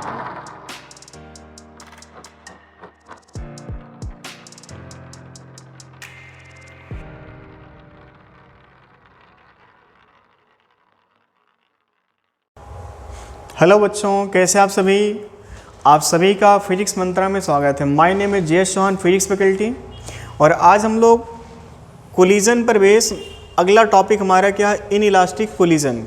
Hello बच्चों, कैसे आप सभी का फिजिक्स मंत्रा में स्वागत है। माय नेम है जे चौहान, फिजिक्स फैकल्टी। और आज हम लोग कोलिजन पर बेस अगला टॉपिक हमारा क्या है, इन इलास्टिक कोलिजन।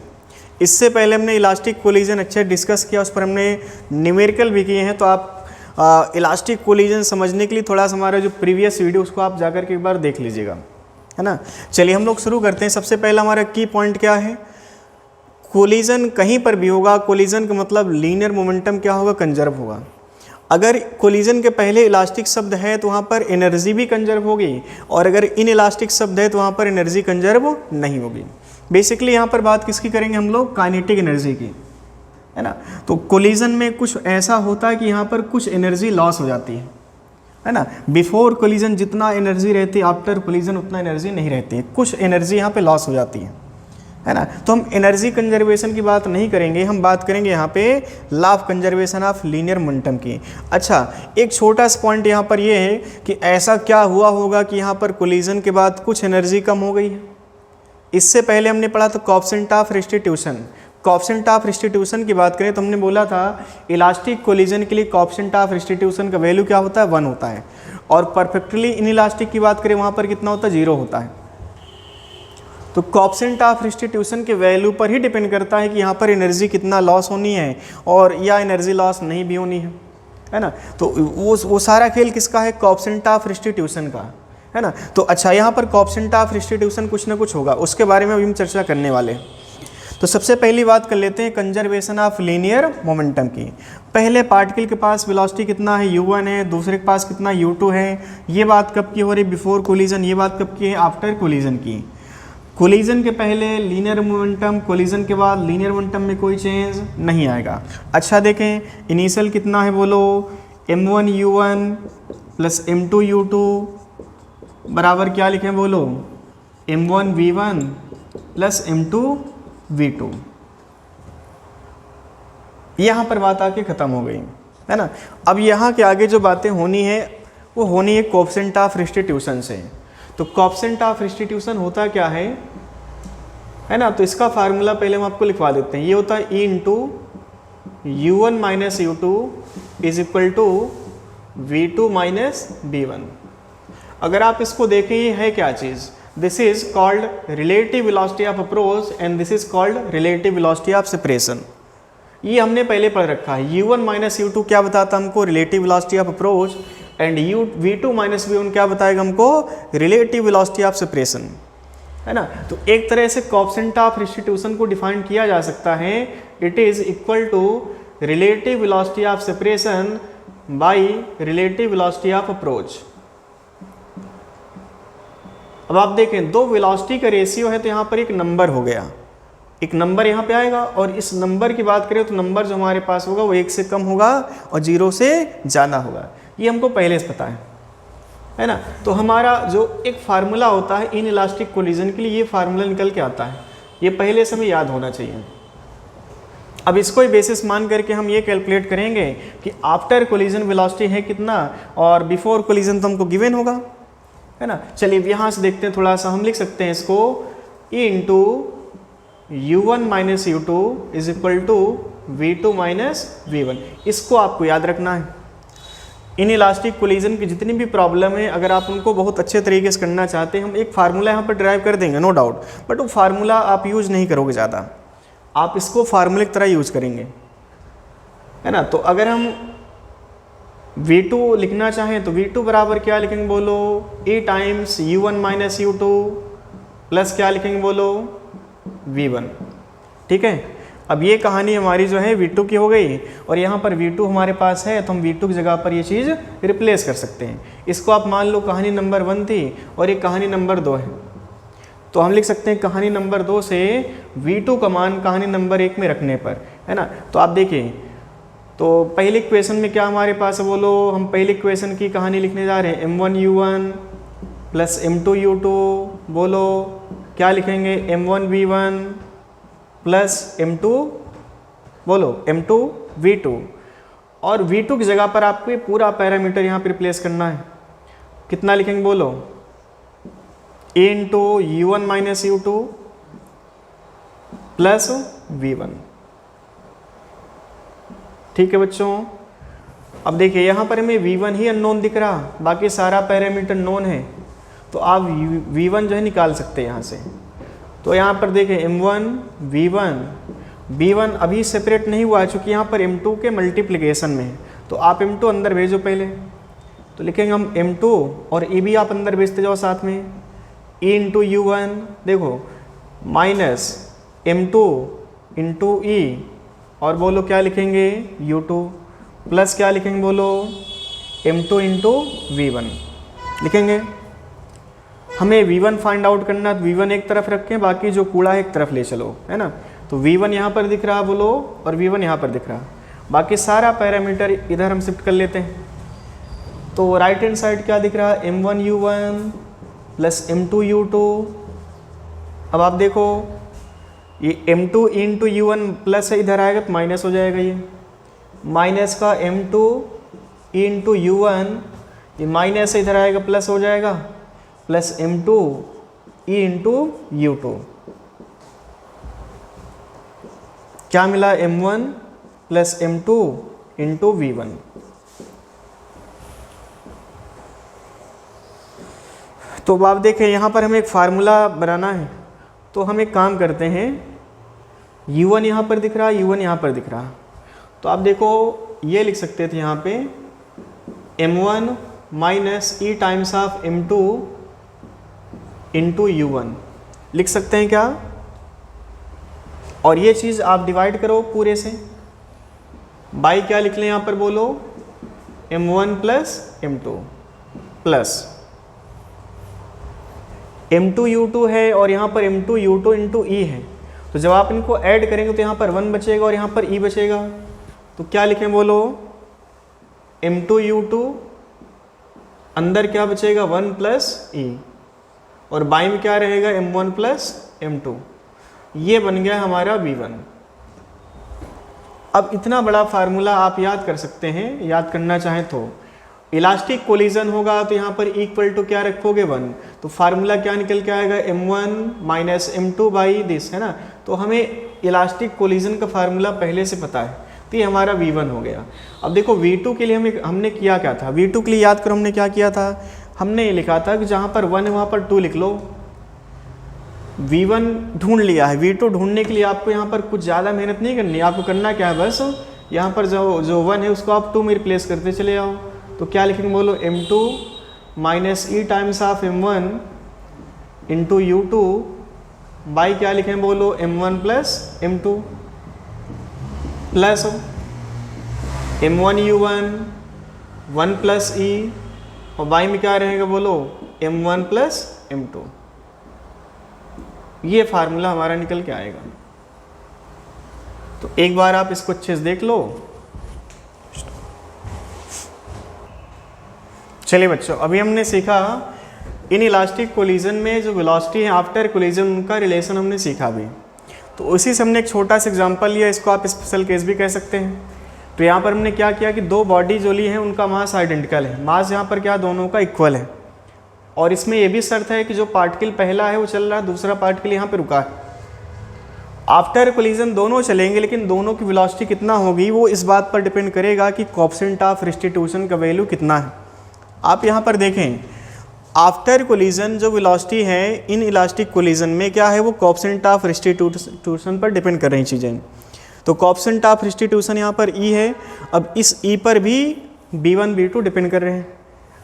इससे पहले हमने इलास्टिक कोलिजन अच्छे डिस्कस किया, उस पर हमने न्यूमेरिकल भी किए हैं। तो आप इलास्टिक कोलिजन समझने के लिए थोड़ा सा हमारा जो प्रीवियस वीडियो उसको आप जाकर के एक बार देख लीजिएगा, है ना। चलिए हम लोग शुरू करते हैं। सबसे पहला हमारा की पॉइंट क्या है, कोलिजन कहीं पर भी होगा, कोलिजन का मतलब लीनियर मोमेंटम क्या होगा, कंजर्व होगा। अगर कोलिजन के पहले इलास्टिक शब्द है तो वहाँ पर एनर्जी भी कंजर्व होगी, और अगर इन इलास्टिक शब्द है तो वहाँ पर एनर्जी कंजर्व नहीं होगी। बेसिकली यहाँ पर बात किसकी करेंगे हम लोग, काइनेटिक एनर्जी की, है ना। तो कोलिजन में कुछ ऐसा होता है कि यहाँ पर कुछ एनर्जी लॉस हो जाती है ना। बिफोर कोलिजन जितना एनर्जी रहती है, आफ्टर कोलिजन उतना एनर्जी नहीं रहती है, कुछ एनर्जी यहाँ पे लॉस हो जाती है ना। तो हम एनर्जी कंजर्वेशन की बात नहीं करेंगे, हम बात करेंगे यहाँ पे law of conservation of linear momentum की। अच्छा, एक छोटा सा पॉइंट यहाँ पर ये है कि ऐसा क्या हुआ होगा कि यहाँ पर कोलिजन के बाद कुछ एनर्जी कम हो गई है। इससे पहले हमने पढ़ा था coefficient of restitution. Coefficient of restitution की बात करें तो हमने बोला था इलास्टिक कोलिजन के लिए कोएफिशिएंट ऑफ रेस्टिट्यूशन का वैल्यू क्या होता है, 1 होता है। और परफेक्टली इनइलास्टिक की बात करें वहाँ पर कितना होता है, 0 होता है। तो कोएफिशिएंट ऑफ रेस्टिट्यूशन के वैल्यू पर ही डिपेंड करता है कि यहाँ पर एनर्जी कितना लॉस होनी है और या एनर्जी लॉस नहीं भी होनी है ना। तो वो सारा खेल किसका है, कोएफिशिएंट ऑफ रेस्टिट्यूशन का, है ना। तो अच्छा, यहाँ पर कोएफिशिएंट ऑफ रेस्टिट्यूशन कुछ ना कुछ होगा, उसके बारे में अभी हम चर्चा करने वाले। तो सबसे पहली बात कर लेते हैं कंजर्वेशन ऑफ लीनियर मोमेंटम की। पहले पार्टिकल के पास वेलोसिटी कितना है, u1 है, दूसरे के पास कितना u2 है। ये बात कब की हो रही, बिफोर कोलिजन। ये बात कब की है, आफ्टर कोलिजन की। कोलिजन के पहले लीनियर मोमेंटम, कोलिजन के बाद लीनियर मोमेंटम में कोई चेंज नहीं आएगा। अच्छा देखें, इनिशियल कितना है बोलो, m1 u1 plus m2 u2 बराबर क्या लिखें बोलो, m1 v1 plus m2 v2। यहाँ पर बात आके ख़त्म हो गई, है ना। अब यहाँ के आगे जो बातें होनी है वो होनी है कोएफिशिएंट ऑफ रेस्टिट्यूशन से। तो कोएफिशिएंट ऑफ रेस्टिट्यूशन होता क्या है ना। तो इसका फार्मूला पहले हम आपको लिखवा देते हैं। ये होता है E into u1 minus u2 is equal to v2 minus v1। अगर आप इसको देखें, ये है क्या चीज़, this is called relative velocity of approach and this is called relative velocity of separation. ये हमने पहले पढ़ रखा है। u1 माइनस u2 क्या बताता हमको, relative velocity of approach, and v2 minus v1 क्या बताएगा हमको, रिलेटिव वेलोसिटी ऑफ सेपरेशन, है ना। तो एक तरह से कोएफिशिएंट ऑफ रेस्टिट्यूशन को डिफाइन किया जा सकता है, it is equal to relative velocity of separation by relative velocity of approach. अब आप देखें, दो वेलोसिटी का रेशियो है तो यहाँ पर एक नंबर हो गया, एक नंबर यहाँ पे आएगा, और इस नंबर की बात करें तो नंबर जो हमारे पास होगा वो 1 से कम होगा और 0 से ज़्यादा होगा। ये हमको पहले से पता है ना। तो हमारा जो एक फार्मूला होता है इन इलास्टिक कोलिजन के लिए, ये फार्मूला निकल के आता है, ये पहले से हमें याद होना चाहिए। अब इसको ही बेसिस मान करके हम ये कैलकुलेट करेंगे कि आफ्टर कोलिजन वेलोसिटी है कितना और बिफोर कोलिजन तो हमको गिवन होगा, है ना। चलिए यहाँ से देखते हैं, थोड़ा सा हम लिख सकते हैं इसको, E into u1 minus u2 is equal to v2 minus v1। इसको आपको याद रखना है। इन इलास्टिक कोलिजन की जितनी भी प्रॉब्लम है, अगर आप उनको बहुत अच्छे तरीके से करना चाहते हैं, हम एक फार्मूला यहाँ पर ड्राइव कर देंगे, नो डाउट, बट वो फार्मूला आप यूज नहीं करोगे ज़्यादा, आप इसको फार्मूले की तरह यूज करेंगे, है ना। तो अगर हम v2 लिखना चाहें तो v2 बराबर क्या लिखेंगे बोलो, e times u1 minus u2 plus क्या लिखेंगे बोलो, v1। ठीक है। अब ये कहानी हमारी जो है v2 की हो गई, और यहाँ पर v2 हमारे पास है तो हम v2 की जगह पर ये चीज़ रिप्लेस कर सकते हैं। इसको आप मान लो कहानी नंबर 1 थी और ये कहानी नंबर 2 है, तो हम लिख सकते हैं कहानी नंबर 2 से v2 का मान कहानी नंबर 1 में रखने पर, है ना। तो आप देखिए, तो पहले इक्वेशन में क्या हमारे पास है बोलो, हम पहले इक्वेशन की कहानी लिखने जा रहे हैं, m1 u1 plus m2 u2, बोलो क्या लिखेंगे, m1 v1 प्लस m2, बोलो m2 v2, और V2 की जगह पर आपको ये पूरा पैरामीटर यहाँ पर रिप्लेस करना है। कितना लिखेंगे बोलो, A into U1 minus U2 plus V1। ठीक है बच्चों, अब देखिए यहाँ पर हमें V1 ही अननोन दिख रहा, बाकी सारा पैरामीटर नोन है, तो आप V1 जो है निकाल सकते हैं यहाँ से। तो यहाँ पर देखें M1 V1, B1 अभी सेपरेट नहीं हुआ है चूँकि यहाँ पर M2 के मल्टीप्लिकेशन में है, तो आप M2 अंदर भेजो पहले। तो लिखेंगे हम M2 और E भी आप अंदर भेजते जाओ साथ में, E इंटू U1 देखो माइनस M2 इंटू E, और बोलो क्या लिखेंगे U2, प्लस क्या लिखेंगे बोलो M2 इंटू V1 लिखेंगे। हमें V1 फाइंड आउट करना है, तो V1 एक तरफ रखें, बाकी जो कूड़ा है एक तरफ ले चलो, है ना। तो V1 यहाँ पर दिख रहा बोलो और V1 यहाँ पर दिख रहा, बाकी सारा पैरामीटर इधर हम शिफ्ट कर लेते हैं। तो राइट हैंड साइड क्या दिख रहा है, M1 U1 plus M2 U2। अब आप देखो ये M2 इंटू U1 प्लस है, इधर आएगा तो माइनस हो जाएगा, ये माइनस का M2 इंटू U1, ये माइनस इधर आएगा प्लस हो जाएगा, plus M2 E into U2। क्या मिला, M1 plus M2 into V1। तो अब आप देखें यहाँ पर हमें एक फार्मूला बनाना है, तो हम एक काम करते हैं, U1 यहाँ पर दिख रहा, U1 यहाँ पर दिख रहा, तो आप देखो ये लिख सकते थे यहाँ पे M1 minus E times of M2 into U1 लिख सकते हैं क्या। और ये चीज़ आप डिवाइड करो पूरे से बाई क्या लिख लें यहाँ पर बोलो M1 plus M2 plus M2 U2 है और यहाँ पर M2 U2 इंटू E है, तो जब आप इनको ऐड करेंगे तो यहाँ पर 1 बचेगा और यहाँ पर E बचेगा। तो क्या लिखें बोलो M2 U2, अंदर क्या बचेगा 1 प्लस E, और बाई में क्या रहेगा M1 प्लस M2। ये बन गया हमारा V1। अब इतना बड़ा फार्मूला आप याद कर सकते हैं, याद करना चाहें तो इलास्टिक कोलिजन होगा तो यहाँ पर इक्वल टू क्या रखोगे 1, तो फार्मूला क्या निकल के आएगा M1 minus M2 by this, है ना। तो हमें इलास्टिक कोलिजन का फार्मूला पहले से पता है, तो ये हमारा V1 हो गया। अब देखो V2 के लिए हमने किया क्या था, V2 के लिए याद करो हमने क्या किया था, हमने ये लिखा था कि जहाँ पर 1 है वहाँ पर 2 लिख लो। V1 ढूंढ लिया है, V2 ढूंढने के लिए आपको यहाँ पर कुछ ज़्यादा मेहनत नहीं करनी है, आपको करना क्या है बस यहाँ पर जो 1 है उसको आप 2 में रिप्लेस करते चले आओ। तो क्या लिखेंगे बोलो M2 minus E times of M1 into U2 by क्या लिखें बोलो M1 plus M2 plus M1 U1 1 plus E, और बाई में क्या रहेगा बोलो M1 प्लस M2। ये फार्मूला हमारा निकल के आएगा। तो एक बार आप इसको अच्छे से देख लो। चलिए बच्चों, अभी हमने सीखा इन इलास्टिक कोलिजन में जो वेलोसिटी है आफ्टर कोलिजन उनका रिलेशन हमने सीखा भी। तो उसी से हमने एक छोटा सा एग्जांपल लिया, इसको आप स्पेशल केस भी कह सकते हैं। तो यहाँ पर हमने क्या किया कि दो बॉडी जो ली हैं उनका मास आइडेंटिकल है, मास यहाँ पर क्या दोनों का इक्वल है, और इसमें यह भी शर्त है कि जो पार्टिकल पहला है वो चल रहा है, दूसरा पार्टिकल यहाँ पर रुका है। आफ्टर कोलिजन दोनों चलेंगे, लेकिन दोनों की वेलोसिटी कितना होगी वो इस बात पर डिपेंड करेगा कि कोएफिशिएंट ऑफ रिस्टिट्यूशन का वैल्यू कितना है। आप यहाँ पर देखें आफ्टर कोलिजन जो वेलोसिटी है इन इलास्टिक कोलिजन में क्या है वो कोएफिशिएंट ऑफ रिस्टिट्यूशन पर डिपेंड कर रही चीज़ें। तो कोएफिशिएंट ऑफ रिस्टिट्यूशन यहाँ पर E है, अब इस E पर भी B1 B2 डिपेंड कर रहे हैं,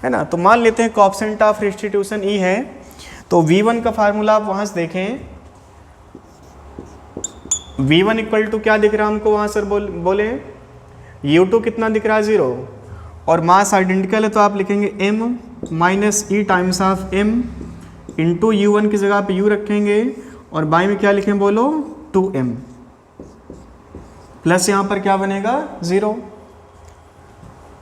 है ना। तो मान लेते हैं कोएफिशिएंट ऑफ रिस्टिट्यूशन E है, तो V1 का फार्मूला आप वहाँ से देखें, V1 इक्वल टू क्या दिख रहा है हमको वहाँ सर बोले U2 कितना दिख रहा है 0, और मास आइडेंटिकल है तो आप लिखेंगे M minus E times of M into U1 की जगह पे U रखेंगे, और बाई में क्या लिखें बोलो 2M प्लस यहाँ पर क्या बनेगा 0।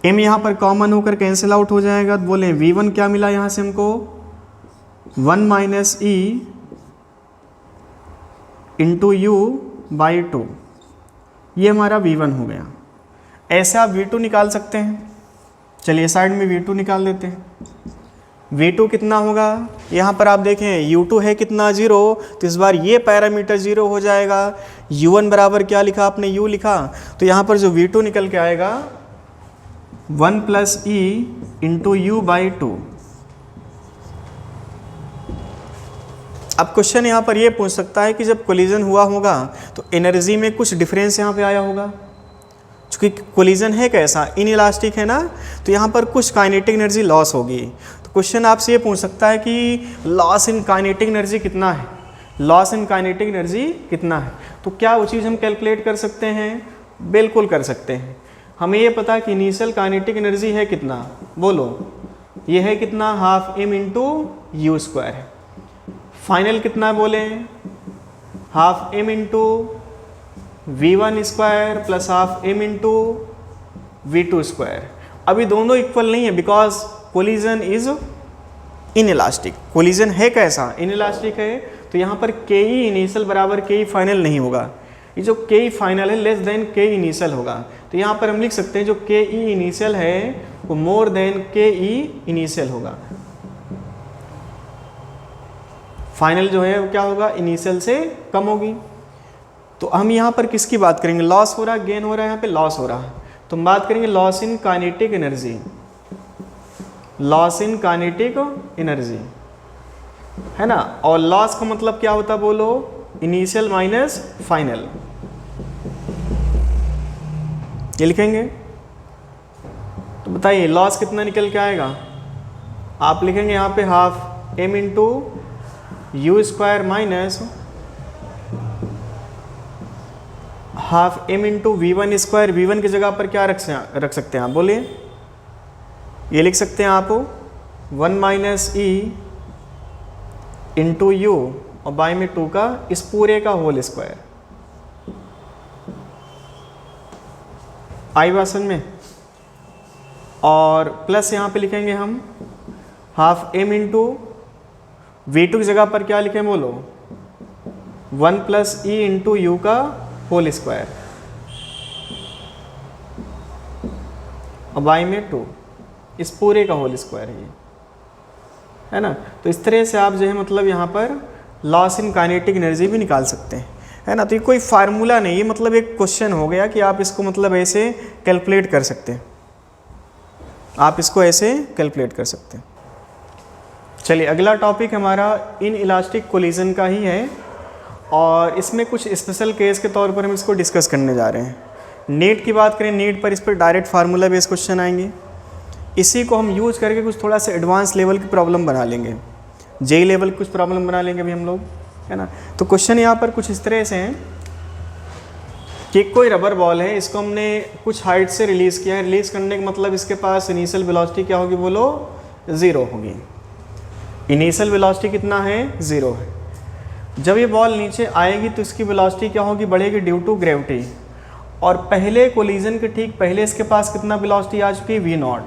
M यहाँ पर कॉमन होकर कैंसिल आउट हो जाएगा, तो बोले V1 क्या मिला यहाँ से हमको 1 minus E into U by 2, ये हमारा V1 हो गया। ऐसे आप V2 निकाल सकते हैं। चलिए साइड में V2 निकाल देते हैं। V2 कितना होगा, यहाँ पर आप देखें U2 है कितना 0, तो इस बार ये पैरामीटर 0 हो जाएगा। U1 बराबर क्या लिखा आपने, U लिखा, तो यहाँ पर जो V2 निकल के आएगा 1 + E × U/2। अब क्वेश्चन यहाँ पर ये पूछ सकता है कि जब कोलिजन हुआ होगा तो एनर्जी में कुछ डिफरेंस यहाँ पे आया होगा। चूँकि कोलिजन है कैसा, इनइलास्टिक है ना, तो यहाँ पर कुछ काइनेटिक एनर्जी लॉस होगी। तो क्वेश्चन आपसे ये पूछ सकता है कि लॉस इन काइनेटिक एनर्जी कितना है, लॉस इन काइनेटिक एनर्जी कितना है। तो क्या वो चीज़ हम कैलकुलेट कर सकते हैं, बिल्कुल कर सकते हैं। हमें ये पता कि इनिशियल काइनेटिक एनर्जी है कितना, बोलो, ये है कितना, ½ m × U²। फाइनल कितना बोले, ½ m × V1² + ½ m × V2²। अभी दोनों इक्वल नहीं है because collision is inelastic. Collision है कैसा, इनइलास्टिक है, तो यहाँ पर के ई इनिशियल बराबर के ई फाइनल नहीं होगा। ये जो के ई फाइनल है लेस देन के ई इनिशियल होगा। तो यहाँ पर हम लिख सकते हैं जो के ई इनिशियल है वो मोर देन के ई इनिशियल होगा। फाइनल जो है वो क्या होगा, इनिशियल से कम होगी। तो हम यहाँ पर किसकी बात करेंगे, लॉस हो रहा है, गेन हो रहा है, यहाँ पे लॉस हो रहा है, तो हम बात करेंगे loss in kinetic energy. Loss in kinetic energy है ना, और लॉस का मतलब क्या होता है बोलो, इनिशियल माइनस फाइनल। ये लिखेंगे तो बताइए लॉस कितना निकल के आएगा। आप लिखेंगे यहाँ पे ½ m × U² - ½ m × V1²। V1 की जगह पर क्या रख सकते हैं आप, बोलिए, ये लिख सकते हैं आप 1 - E × U और बाय में 2 का इस पूरे का होल स्क्वायर। आई बात समझ में, और प्लस यहाँ पे लिखेंगे हम ½ m × V2 की जगह पर क्या लिखें बोलो, 1 + E × U का होल स्क्वायर और बाई में 2, इस पूरे का होल स्क्वायर है ना। तो इस तरह से आप जो है मतलब यहाँ पर लॉस इन काइनेटिक एनर्जी भी निकाल सकते हैं, है ना। तो ये कोई फार्मूला नहीं, ये मतलब एक क्वेश्चन हो गया कि आप इसको मतलब ऐसे कैलकुलेट कर सकते हैं, आप इसको ऐसे कैलकुलेट कर सकते हैं। चलिए अगला टॉपिक हमारा इन इलास्टिक कोलिजन का ही है और इसमें कुछ स्पेशल केस के तौर पर हम इसको डिस्कस करने जा रहे हैं। नीट की बात करें, नीट पर इस पर डायरेक्ट फार्मूला बेस्ड क्वेश्चन आएंगे, इसी को हम यूज करके कुछ थोड़ा सा एडवांस लेवल की प्रॉब्लम बना लेंगे, जेई लेवल की कुछ प्रॉब्लम बना लेंगे अभी हम लोग, है ना। तो क्वेश्चन यहाँ पर कुछ इस तरह से हैं कि कोई रबर बॉल है, इसको हमने कुछ हाइट से रिलीज़ किया है। रिलीज़ करने का मतलब इसके पास इनिशियल वेलोसिटी क्या होगी बोलो, 0 होगी। इनिशियल वेलोसिटी कितना है, 0 है। जब ये बॉल नीचे आएगी तो इसकी वेलोसिटी क्या होगी, बढ़ेगी ड्यू टू ग्रेविटी। और पहले कोलिजन के ठीक पहले इसके पास कितना वेलोसिटी आ चुकी है, v0।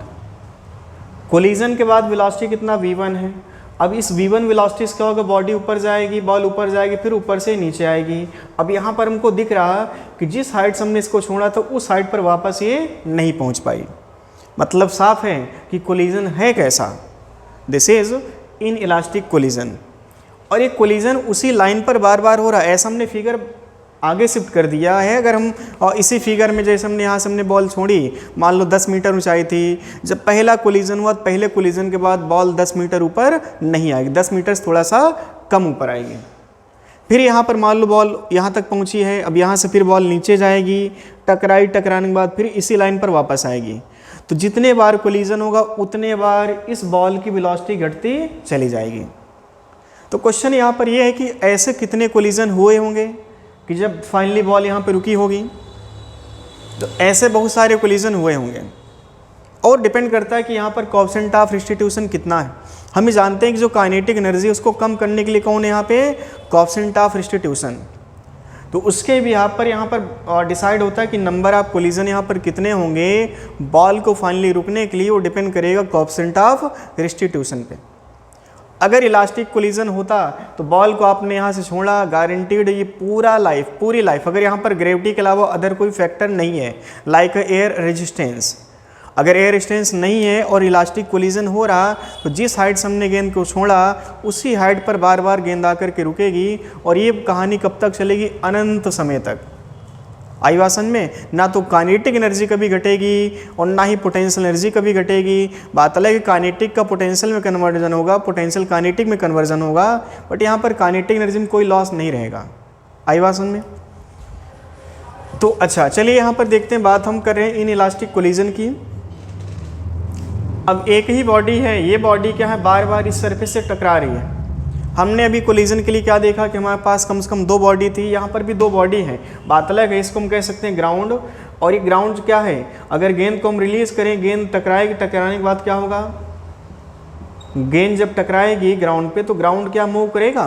कोलिजन के बाद वेलोसिटी कितना, v1 है। अब इस v1 वेलोसिटी से क्या होगा, बॉडी ऊपर जाएगी, बॉल ऊपर जाएगी, फिर ऊपर से नीचे आएगी। अब यहाँ पर हमको दिख रहा कि जिस हाइट से हमने इसको छोड़ा तो उस हाइट पर वापस ये नहीं पहुँच पाई। मतलब साफ है कि कोलिजन है कैसा, this is in elastic collision. और ये कोलिजन उसी लाइन पर बार बार हो रहा है। ऐसा हमने फिगर आगे शिफ्ट कर दिया है। अगर हम और इसी फिगर में जैसे हमने यहाँ से हमने बॉल छोड़ी, मान लो 10 मीटर ऊंचाई थी, जब पहला कोलिजन हुआ तो पहले कोलिजन के बाद बॉल 10 मीटर ऊपर नहीं आएगी, 10 मीटर से थोड़ा सा कम ऊपर आएगी। फिर यहाँ पर मान लो बॉल यहाँ तक पहुँची है, अब यहाँ से फिर बॉल नीचे जाएगी, टकराने के बाद फिर इसी लाइन पर वापस आएगी। तो जितने बार कोलिजन होगा उतने बार इस बॉल की वेलोसिटी घटती चली जाएगी। तो क्वेश्चन यहाँ पर यह है कि ऐसे कितने कोलिजन हुए होंगे कि जब फाइनली बॉल यहाँ पे रुकी होगी। तो ऐसे बहुत सारे कोलिजन हुए होंगे और डिपेंड करता है कि यहाँ पर कोएफिशिएंट ऑफ रिस्टिट्यूशन कितना है। हम ये जानते हैं कि जो काइनेटिक एनर्जी है उसको कम करने के लिए कौन है यहाँ पे, कोएफिशिएंट ऑफ रिस्टिट्यूशन। तो उसके भी यहाँ पर डिसाइड होता है कि नंबर ऑफ कोलिजन यहाँ पर कितने होंगे बॉल को फाइनली रुकने के लिए, वो डिपेंड करेगा कोएफिशिएंट ऑफ रिस्टिट्यूशन पे। अगर इलास्टिक कोलिजन होता तो बॉल को आपने यहाँ से छोड़ा, गारंटीड ये पूरी लाइफ अगर यहाँ पर ग्रेविटी के अलावा अदर कोई फैक्टर नहीं है, लाइक एयर रेजिस्टेंस, अगर एयर रेजिस्टेंस नहीं है और इलास्टिक कोलिजन हो रहा तो जिस हाइट से हमने गेंद को छोड़ा उसी हाइट पर बार बार गेंद आकर के रुकेगी और ये कहानी कब तक चलेगी? अनंत समय तक। आई बात समझ में? ना तो काइनेटिक एनर्जी कभी घटेगी और ना ही पोटेंशियल एनर्जी कभी घटेगी। बात अलग है, काइनेटिक का पोटेंशियल में कन्वर्जन होगा, पोटेंशियल काइनेटिक में कन्वर्जन होगा, बट यहाँ पर काइनेटिक एनर्जी में कोई लॉस नहीं रहेगा। आई बात समझ में? तो अच्छा चलिए यहाँ पर देखते हैं, बात हम कर रहे हैं इन इलास्टिक कोलिजन की। अब एक ही बॉडी है, ये बॉडी क्या है, बार बार इस सरफेस से टकरा रही है। हमने अभी कोलिजन के लिए क्या देखा कि हमारे पास कम से कम 2 बॉडी थी, यहाँ पर भी 2 बॉडी है। बात अलग है, इसको हम कह सकते हैं ग्राउंड, और ये ग्राउंड क्या है, अगर गेंद को हम रिलीज करें, गेंद टकराएगी, टकराने के बाद क्या होगा, गेंद जब टकराएगी ग्राउंड पे तो ग्राउंड क्या मूव करेगा,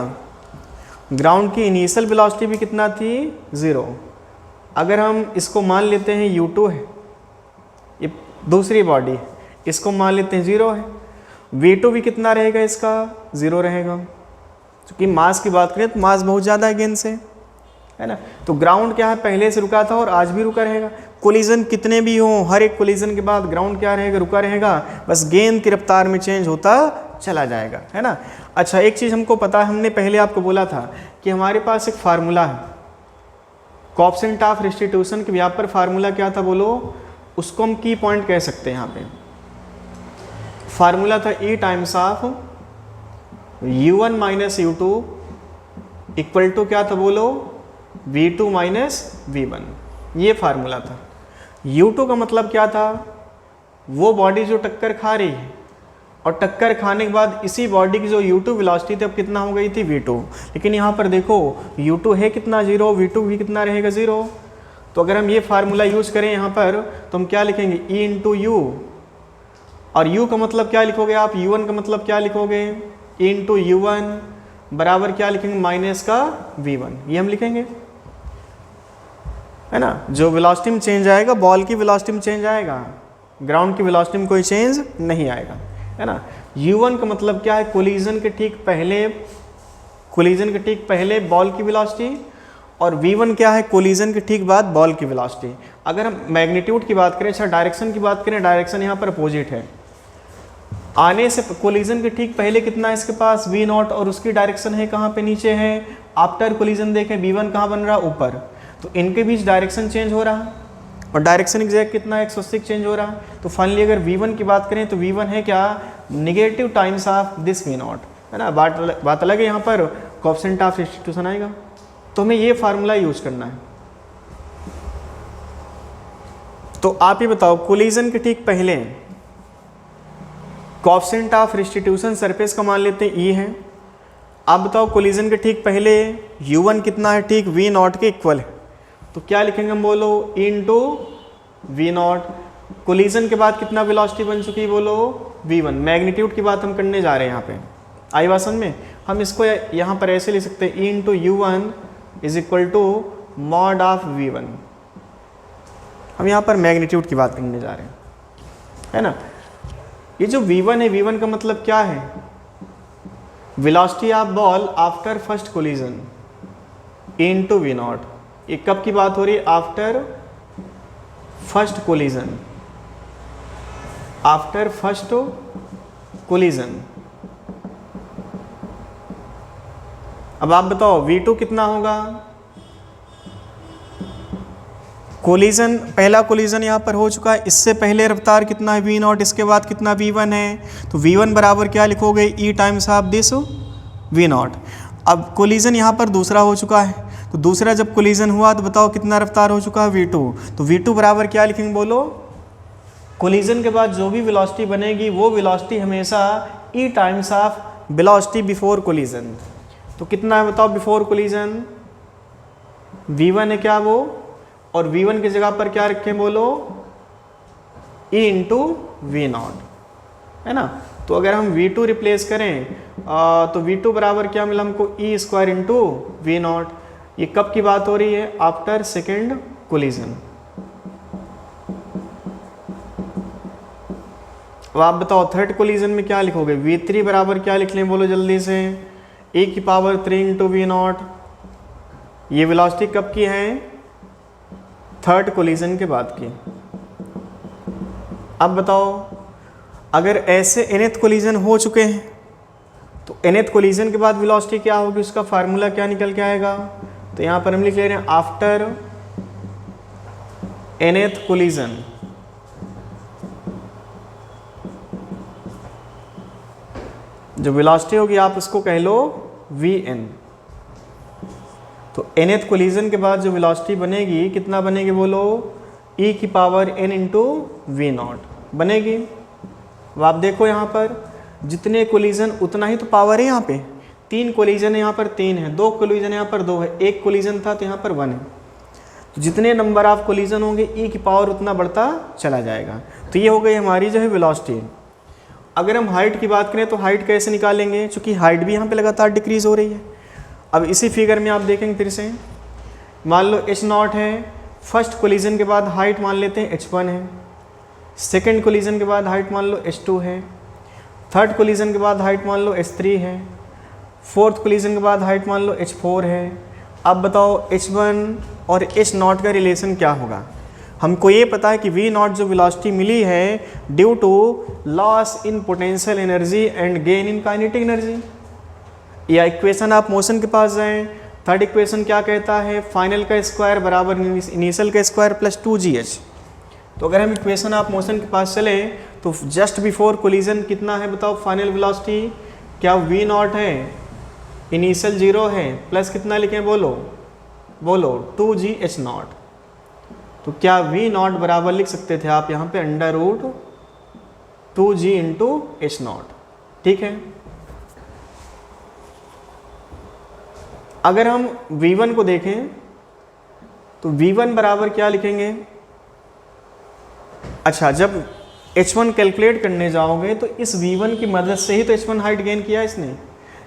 ग्राउंड की इनिशियल वेलोसिटी भी कितना थी, 0। अगर हम इसको मान लेते हैं U2 है, ये दूसरी बॉडी है, इसको मान लेते हैं 0 है, V2 भी कितना रहेगा, इसका 0 रहेगा। क्योंकि मास की बात करें तो मास बहुत ज़्यादा है गेंद से, है ना। तो ग्राउंड क्या है, पहले से रुका था और आज भी रुका रहेगा। कोलिजन कितने भी हों, हर एक कोलिजन के बाद ग्राउंड क्या रहेगा, रुका रहेगा, बस गेंद की रफ्तार में चेंज होता चला जाएगा, है ना। अच्छा एक चीज़ हमको पता है, हमने पहले आपको बोला था कि हमारे पास एक फार्मूला है कोएफिशिएंट ऑफ रेस्टिट्यूशन के, यहाँ पर फार्मूला क्या था बोलो, उसको हम की पॉइंट कह सकते हैं। यहाँ पे फार्मूला था E times of U1 minus U2 equal to क्या था बोलो, V2 माइनस V1, ये फार्मूला था। U2 का मतलब क्या था, वो बॉडी जो टक्कर खा रही है और टक्कर खाने के बाद इसी बॉडी की जो U2 वेलोसिटी थी अब कितना हो गई थी, V2। लेकिन यहाँ पर देखो U2 है कितना, 0, V2 भी कितना रहेगा, 0। तो अगर हम ये फार्मूला यूज करें यहाँ पर तो हम क्या लिखेंगे, E इंटू U, और U का मतलब क्या लिखोगे आप, U1 का मतलब क्या लिखोगे, E इंटू U1 बराबर क्या लिखेंगे, माइनस का V1, ये हम लिखेंगे, है ना। जो वेलोसिटी में चेंज आएगा बॉल की वेलोसिटी में चेंज आएगा, ग्राउंड की वेलोसिटी में कोई चेंज नहीं आएगा, है ना। U1 का मतलब क्या है, कोलिजन के ठीक पहले बॉल की वेलोसिटी, और V1 क्या है, कोलिजन के ठीक बाद बॉल की वेलोसिटी। अगर हम मैग्नीट्यूड की बात करें, अच्छा डायरेक्शन की बात करें, डायरेक्शन यहाँ पर अपोजिट है, आने से कोलिजन के ठीक पहले कितना है इसके पास, V0, और उसकी डायरेक्शन है कहाँ पे, नीचे है। आफ्टर कोलिजन देखें V1 कहाँ बन रहा, ऊपर, तो इनके बीच डायरेक्शन चेंज हो रहा और डायरेक्शन एग्जैक्ट कितना है, 180 चेंज हो रहा। तो फाइनली अगर V1 की बात करें तो V1 है क्या, negative times of this V0, है ना। बात अलग है, यहाँ पर कोएफिशिएंट ऑफ रेस्टिट्यूशन आएगा, तो हमें ये फार्मूला यूज करना है। तो आप ये बताओ, कोलिजन के ठीक पहले कोएफिशिएंट ऑफ रेस्टिट्यूशन सरफेस का मान लेते हैं E है। आप बताओ कोलिजन के ठीक पहले U1 कितना है, ठीक V0 के इक्वल है, तो क्या लिखेंगे हम बोलो, E इंटू V0। कोलिजन के बाद कितना वेलोसिटी बन चुकी है बोलो, V1। मैग्नीट्यूड की बात हम करने जा रहे हैं यहाँ पे, आई बात समझ में। हम इसको यहाँ पर ऐसे लिख सकते हैं, E into U1 is equal to mod of V1। हम यहाँ पर मैग्नीट्यूड की बात करने जा रहे हैं, है ना। ये जो V1 है, V1 का मतलब क्या है, velocity of ball after first collision into V0। ये कब की बात हो रही है, after first collision, after first collision. अब आप बताओ V2 कितना होगा, कोलिजन, पहला कोलिजन यहाँ पर हो चुका है, इससे पहले रफ्तार कितना है, V0, इसके बाद कितना V1 है, तो V1 बराबर क्या लिखोगे, E times of this V0। अब कोलिजन यहाँ पर दूसरा हो चुका है, तो दूसरा जब कोलिजन हुआ तो बताओ कितना रफ्तार हो चुका है, V2। तो V2 बराबर क्या लिखेंगे बोलो, कोलिजन के बाद जो भी वेलोसिटी बनेगी वो वेलोसिटी हमेशा E times of velocity before collision. तो कितना है बताओ बिफोर कोलिजन, V1 है क्या वो, और V1 की जगह पर क्या रखें बोलो, E इंटू V0, है ना। तो अगर हम V2 रिप्लेस करें तो V2 बराबर क्या मिला हमको, E स्क्वायर इंटू V0। ये कब की बात हो रही है, आफ्टर सेकेंड कोलिजन। अब आप बताओ थर्ड कोलिजन में क्या लिखोगे, v3 बराबर क्या लिख लें बोलो जल्दी से, e की पावर 3 इंटू वी नॉट। ये वेलोसिटी कब की है, थर्ड कोलिजन के बाद की। अब बताओ अगर ऐसे nth कोलिजन हो चुके हैं तो nth कोलिजन के बाद वेलोसिटी क्या होगी, उसका फार्मूला क्या निकल के आएगा। तो यहाँ पर हम लिख ले रहे हैं आफ्टर nth कोलिजन जो वेलोसिटी होगी आप उसको कह लो vn। तो nth कोलिजन के बाद जो वेलोसिटी बनेगी कितना बनेगी बोलो, e की power n into v naught बनेगी। अब आप देखो यहाँ पर जितने कोलिजन उतना ही तो पावर है, यहाँ पे 3 कोलिजन है, यहाँ पर 3 है, 2 कोलिजन है, यहाँ पर 2 है, 1 कोलिजन था तो यहाँ पर 1 है। तो जितने नंबर ऑफ कोलिजन होंगे e की पावर उतना बढ़ता चला जाएगा। तो ये हो गई हमारी जो है वेलोसिटी। अगर हम हाइट की बात करें तो हाइट कैसे निकालेंगे, क्योंकि हाइट भी यहाँ पे लगातार डिक्रीज हो रही है। अब इसी फिगर में आप देखेंगे फिर से, मान लो h0 है, फर्स्ट कोलिजन के बाद हाइट मान लेते हैं h1 है, सेकंड कोलिजन के बाद हाइट मान लो h2 है, थर्ड कोलिजन के बाद हाइट मान लो h3 है, फोर्थ कोलिजन के बाद हाइट मान लो h4 है। अब बताओ h1 और h0 का रिलेशन क्या होगा। हमको ये पता है कि v0 जो वेलोसिटी मिली है due to loss in potential energy and gain in kinetic energy. या इक्वेशन आप मोशन के पास जाएं, थर्ड इक्वेशन क्या कहता है, फाइनल का स्क्वायर बराबर इनिशियल का स्क्वायर प्लस 2gh। तो अगर हम इक्वेशन आप मोशन के पास चले तो जस्ट बिफोर कोलिजन कितना है बताओ फाइनल वेलोसिटी, क्या v0 है, इनिशियल 0 है, प्लस कितना लिखें बोलो बोलो 2gh0। तो क्या v0 बराबर लिख सकते थे आप यहाँ पे √2g इंटू h0। ठीक है। अगर हम v1 को देखें तो v1 बराबर क्या लिखेंगे, अच्छा जब h1 कैलकुलेट करने जाओगे तो इस v1 की मदद से ही तो h1 हाइट गेन किया इसने।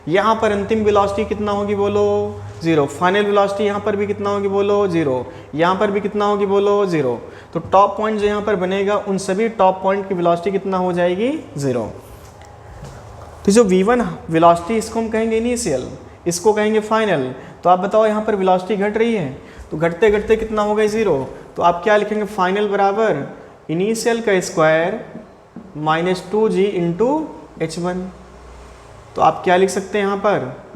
यहाँ पर अंतिम वेलोसिटी कितना होगी बोलो 0, फाइनल वेलोसिटी यहाँ पर भी कितना होगी बोलो 0, यहाँ पर भी कितना होगी बोलो 0। तो टॉप पॉइंट जो यहाँ पर बनेगा उन सभी टॉप पॉइंट की वेलोसिटी कितना हो जाएगी 0। तो जो v1 वेलोसिटी इसको हम कहेंगे इनिशियल, इसको कहेंगे फाइनल। तो आप बताओ यहाँ पर वेलोसिटी घट रही है तो घटते घटते कितना हो गया 0। तो आप क्या लिखेंगे, फाइनल बराबर इनिशियल का square minus 2g into h1। तो आप क्या लिख सकते हैं यहाँ पर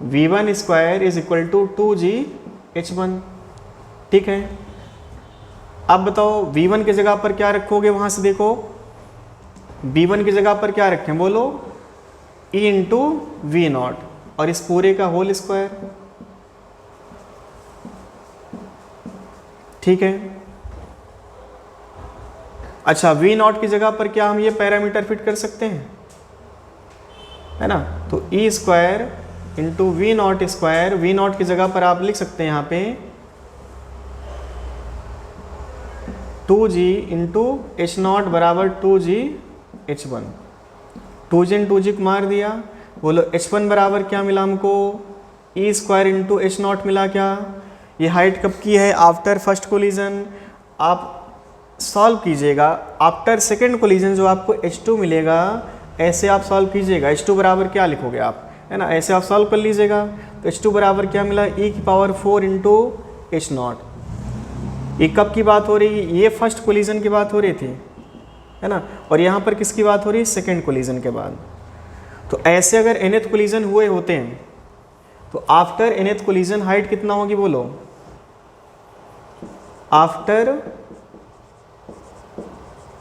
v1 square is equal to 2gh1। ठीक है। अब बताओ v1 की जगह पर क्या रखोगे, वहाँ से देखो v1 की जगह पर क्या रखें बोलो e इंटू वी नॉट और इस पूरे का होल स्क्वायर। ठीक है। अच्छा v0 की जगह पर क्या हम ये पैरामीटर फिट कर सकते हैं, है ना। तो e square into v0 square, v0 की जगह पर आप लिख सकते हैं यहाँ पे 2g इंटू h0 बराबर 2gh1। 2g इंटू 2g को मार दिया, बोलो h1 बराबर क्या मिला हमको, e स्क्वायर इंटू h0 मिला क्या। ये हाइट कब की है, आफ्टर फर्स्ट कोलिजन। आप सॉल्व कीजिएगा आफ्टर सेकेंड कोलिजन, जो आपको h2 मिलेगा ऐसे आप सॉल्व कीजिएगा। h2 बराबर क्या लिखोगे आप, है ना, ऐसे आप सॉल्व कर लीजिएगा। तो h2 बराबर क्या मिला, e की पावर 4 इंटू h0। ये कब की बात हो रही है, ये फर्स्ट कोलिजन की बात हो रही थी, है ना, और यहाँ पर किसकी बात हो रही है, सेकेंड कोलिजन के बाद। तो ऐसे अगर nth कोलिजन हुए होते हैं तो आफ्टर nth कोलिजन हाइट कितना होगी बोलो, आफ्टर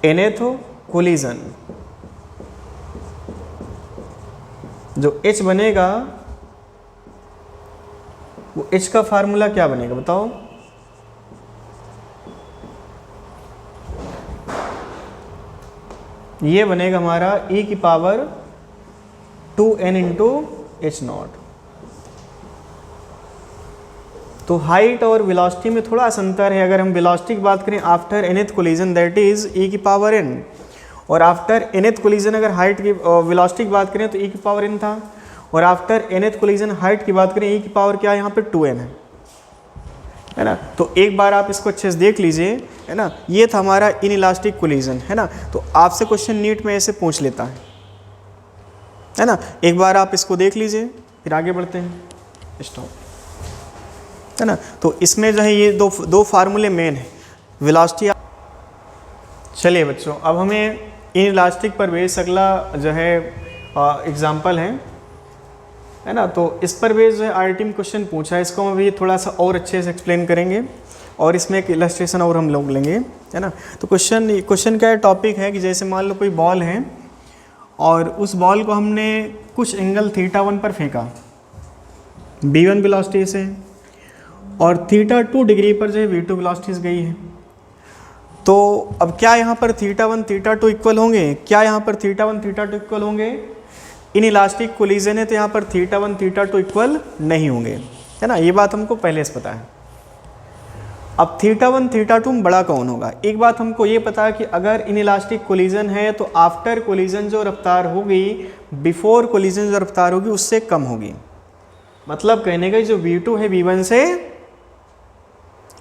nth कोलिजन जो h बनेगा वो h का फार्मूला क्या बनेगा बताओ, ये बनेगा हमारा e की पावर 2n इंटू h0। तो हाइट और वेलोसिटी में थोड़ा सा अंतर है। अगर हम वेलोसिटी की बात करें after nth collision that is e की पावर n, और आफ्टर nth कोलिजन अगर हाइट की वेलोसिटी की बात करें तो e की पावर n था, और आफ्टर nth कोलिजन हाइट की बात करें e की पावर क्या है यहाँ पे 2n है। है ना। तो एक बार आप इसको अच्छे से देख लीजिए, है ना। ये था हमारा इनइलास्टिक कोलिजन, है ना। तो आपसे क्वेश्चन नीट में ऐसे पूछ लेता है ना। एक बार आप इसको देख लीजिए, फिर आगे बढ़ते हैं। स्टॉप, है ना। तो इसमें जो है ये दो फार्मूले मेन है, वेलोसिटी। चलिए बच्चों, अब हमें इनइलास्टिक पर बेस अगला जो है एग्जाम्पल है ना। तो इस पर बेस जो है आईआईटी में क्वेश्चन पूछा है, इसको हम अभी थोड़ा सा और अच्छे से एक्सप्लेन करेंगे और इसमें एक इलस्ट्रेशन और हम लोग लेंगे, है ना। तो क्वेश्चन का टॉपिक है कि जैसे मान लो कोई बॉल है और उस बॉल को हमने कुछ एंगल θ1 पर फेंका v1 वेलोसिटी से, और θ2 डिग्री पर जो है v2 वेलोसिटी से गई है। तो अब क्या यहाँ पर θ1 θ2 इक्वल होंगे? क्या यहाँ पर θ1 θ2 इक्वल होंगे? इनइलास्टिक कोलिजन है तो यहाँ पर θ1 θ2 इक्वल नहीं होंगे, है ना। ये बात हमको पहले से पता है। अब θ1 θ2 में बड़ा कौन होगा? एक बात हमको ये पता है कि अगर इनइलास्टिक कोलिजन है तो आफ्टर कोलिजन जो रफ्तार होगी, बिफोर कोलिजन जो रफ्तार होगी उससे कम होगी। मतलब कहने का जो v2 है v1 से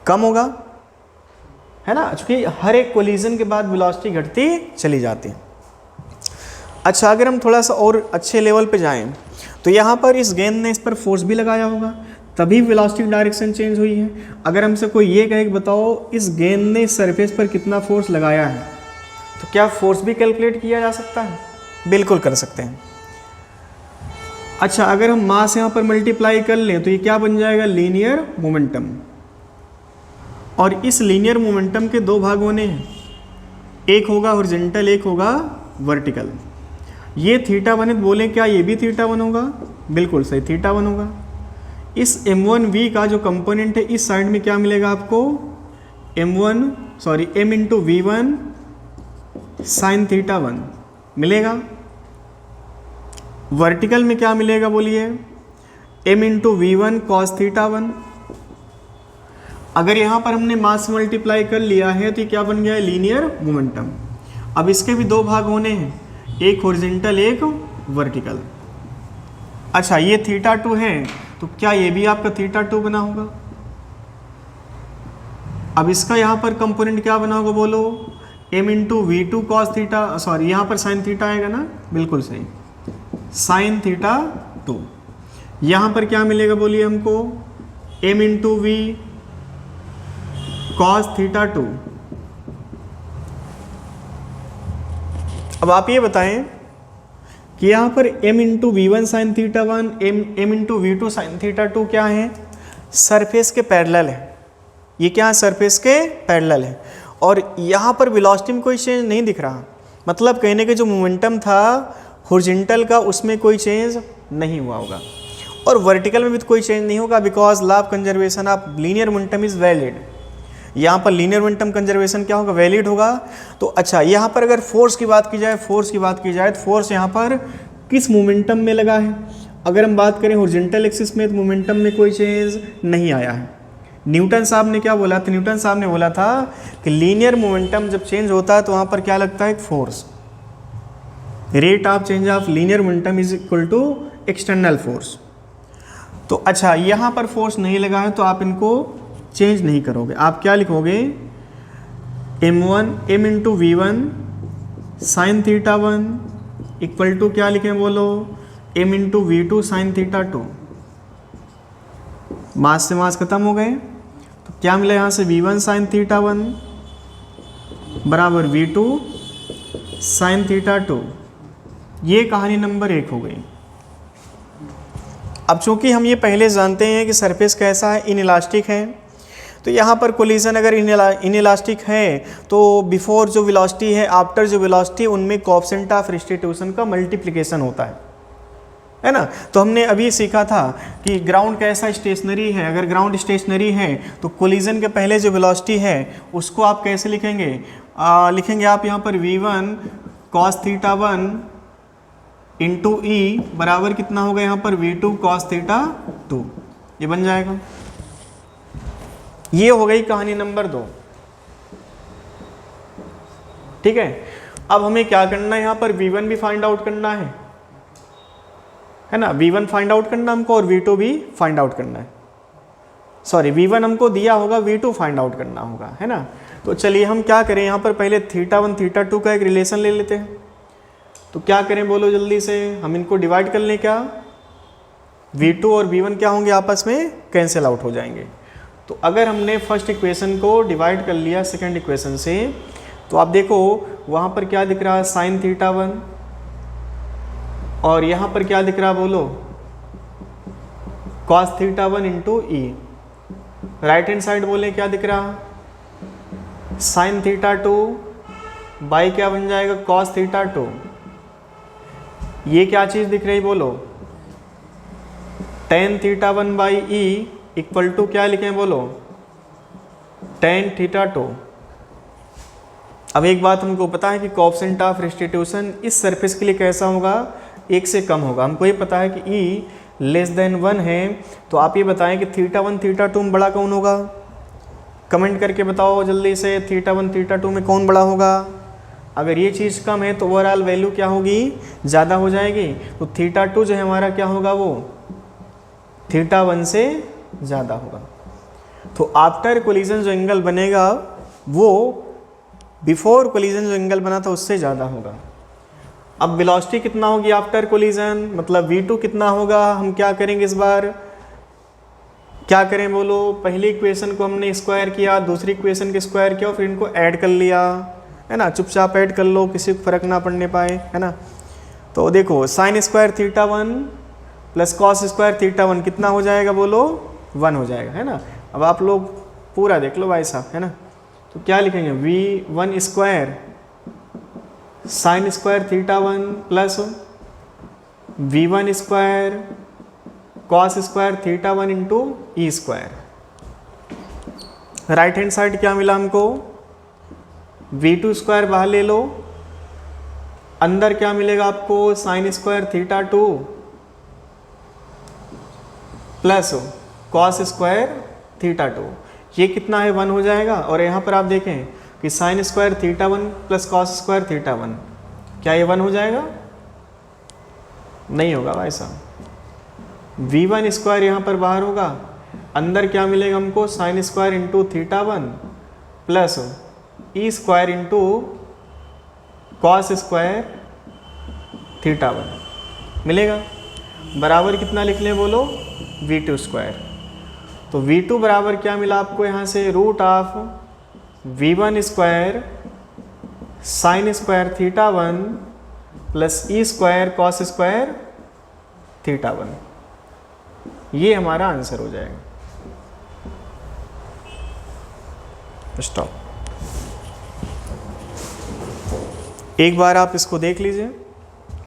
कम होगा, है ना, क्योंकि हर एक कोलिजन के बाद वेलोसिटी घटती चली जाती है। अच्छा, अगर हम थोड़ा सा और अच्छे लेवल पे जाएं तो यहाँ पर इस गेंद ने इस पर फोर्स भी लगाया होगा, तभी वेलोसिटी डायरेक्शन चेंज हुई है। अगर हमसे कोई ये कहे कि बताओ इस गेंद ने सरफेस पर कितना फोर्स लगाया है, तो क्या फोर्स भी कैलकुलेट किया जा सकता है? बिल्कुल कर सकते हैं। अच्छा, अगर हम मास यहाँ पर मल्टीप्लाई कर लें तो ये क्या बन जाएगा? Linear momentum. और इस लीनियर मोमेंटम के दो भाग होने हैं, एक होगा हॉरिजॉन्टल, एक होगा वर्टिकल। ये θ1 है, बोले क्या ये भी θ1 होगा? बिल्कुल सही, θ1 होगा। इस m1v का जो कंपोनेंट है इस साइड में क्या मिलेगा आपको? m इंटू v1 साइन θ1 मिलेगा। वर्टिकल में क्या मिलेगा बोलिए? m into v1 cos θ1। अगर यहाँ पर हमने मास मल्टीप्लाई कर लिया है तो ये क्या बन गया है? Linear momentum. अब इसके भी दो भाग होने हैं, एक हॉरिजॉन्टल एक वर्टिकल। अच्छा, ये θ2 है तो क्या ये भी आपका θ2 बना होगा? अब इसका यहाँ पर कंपोनेंट क्या बना होगा बोलो? m into v2 cos theta, sorry यहाँ पर साइन थीटा आएगा ना, बिल्कुल सही, साइन θ2। यहाँ पर क्या मिलेगा बोलिए हमको? m into v cos θ2। अब आप ये बताएं कि यहाँ पर m into v one sine θ1, m into v two sine θ2 क्या है? सरफेस के पैरेलल है। ये क्या है? सरफेस के पैरेलल है। और यहाँ पर वेलोसिटी में कोई चेंज नहीं दिख रहा, मतलब कहने के जो मोमेंटम था हॉरिजॉन्टल का उसमें कोई चेंज नहीं हुआ होगा, और वर्टिकल में भी तो कोई चेंज नहीं होगा, because law of conservation of linear momentum is valid. यहाँ पर लीनियर मोमेंटम कंजर्वेशन क्या होगा? वैलिड होगा। तो अच्छा, यहाँ पर अगर फोर्स की बात की जाए, तो फोर्स यहाँ पर किस मोमेंटम में लगा है? अगर हम बात करें हॉरिजॉन्टल एक्सिस में तो मोमेंटम में कोई चेंज नहीं आया है। न्यूटन साहब ने क्या बोला था? न्यूटन साहब ने बोला था कि लीनियर मोमेंटम जब चेंज होता है तो वहाँ पर क्या लगता है? एक force. Rate of change of linear momentum is equal to external force. तो अच्छा, यहाँ पर फोर्स नहीं लगा है तो आप इनको चेंज नहीं करोगे। आप क्या लिखोगे? m into v one sine θ1 equal to क्या लिखें बोलो? m into v two sine θ2। Mass से मास खत्म हो गए तो क्या मिला यहाँ से? v1 साइन θ1 बराबर v2 साइन θ2। ये कहानी नंबर 1 हो गई। अब चूंकि हम ये पहले जानते हैं कि सरफेस कैसा है? इनइलास्टिक है, तो यहाँ पर कोलिजन अगर इनइलास्टिक है तो बिफोर जो वेलोसिटी है, आफ्टर जो वेलोसिटी, उनमें कोएफिशिएंट ऑफ रिस्टिट्यूशन का मल्टीप्लिकेशन होता है ना। तो हमने अभी सीखा था कि ग्राउंड कैसा? स्टेशनरी है। अगर ग्राउंड स्टेशनरी है तो कोलिजन के पहले जो वेलोसिटी है उसको आप कैसे लिखेंगे? लिखेंगे आप यहाँ पर v1 कॉस θ1 इंटू ई बराबर कितना होगा यहाँ पर? v2 cos θ2। ये बन जाएगा। ये हो गई कहानी नंबर 2। ठीक है, अब हमें क्या करना है? यहाँ पर v1 भी फाइंड आउट करना है ना। v1 फाइंड आउट करना हमको और v2 भी फाइंड आउट करना है। सॉरी V1 हमको दिया होगा, V2 फाइंड आउट करना होगा, है ना। तो चलिए हम क्या करें, यहाँ पर पहले θ1 θ2 का एक रिलेशन ले लेते हैं। तो क्या करें बोलो जल्दी से, हम इनको डिवाइड कर लें क्या, V2 और V1 क्या होंगे आपस में कैंसिल आउट हो जाएंगे। तो अगर हमने फर्स्ट इक्वेशन को डिवाइड कर लिया सेकंड इक्वेशन से, तो आप देखो वहाँ पर क्या दिख रहा है sin θ1, और यहाँ पर क्या दिख रहा बोलो cos θ1 इंटू ई। राइट हैंड साइड बोले क्या दिख रहा sin θ2 बाई क्या बन जाएगा cos θ2। ये क्या चीज़ दिख रही बोलो tan θ1 by e equal to क्या लिखें बोलो tan θ2। अब एक बात हमको पता है कि कोएफिशिएंट ऑफ रेस्टिट्यूशन इस सरफेस के लिए कैसा होगा, 1 से कम होगा। हमको ये पता है कि e लेस देन 1 है। तो आप ये बताएं कि θ1 θ2 में बड़ा कौन होगा, कमेंट करके बताओ जल्दी से, θ1 θ2 में कौन बड़ा होगा। अगर ये चीज़ कम है तो ओवरऑल वैल्यू क्या होगी, ज़्यादा हो जाएगी। तो θ2 जो है हमारा क्या होगा, वो θ1 से ज़्यादा होगा। तो आफ्टर कोलिजन जो एंगल बनेगा वो बिफोर कोलिजन जो एंगल बना था उससे ज़्यादा होगा। अब वेलोसिटी कितना होगी आफ्टर कोलिजन, मतलब v2 कितना होगा। हम क्या करेंगे इस बार, क्या करें बोलो, पहली इक्वेशन को हमने स्क्वायर किया, दूसरी इक्वेशन के स्क्वायर किया और फिर इनको ऐड कर लिया, है ना। चुपचाप ऐड कर लो, किसी को फर्क ना पड़ने पाए, है ना। तो देखो sine square θ1 plus cos square θ1 कितना हो जाएगा बोलो 1 हो जाएगा, है ना। अब आप लोग पूरा देख लो भाई साहब, है ना। तो क्या लिखेंगे v1 square sine square θ1 plus v1 square cos square θ1 into e square. Right hand side क्या मिला हमको, v2 स्क्वायर बाहर ले लो, अंदर क्या मिलेगा आपको sine square θ2 plus cos square θ2। ये कितना है 1 हो जाएगा। और यहाँ पर आप देखें कि sine square θ1 plus cos square θ1, क्या ये 1 हो जाएगा, नहीं होगा भाई साहब। v1 स्क्वायर यहाँ पर बाहर होगा, अंदर क्या मिलेगा हमको sine square into θ1 plus e square into cos square θ1 मिलेगा। बराबर कितना लिख लें बोलो v2 स्क्वायर। तो v2 बराबर क्या मिला आपको यहाँ से, root of v1 square sine square θ1 plus e square cos square θ1। ये हमारा आंसर हो जाएगा। स्टॉप। एक बार आप इसको देख लीजिए।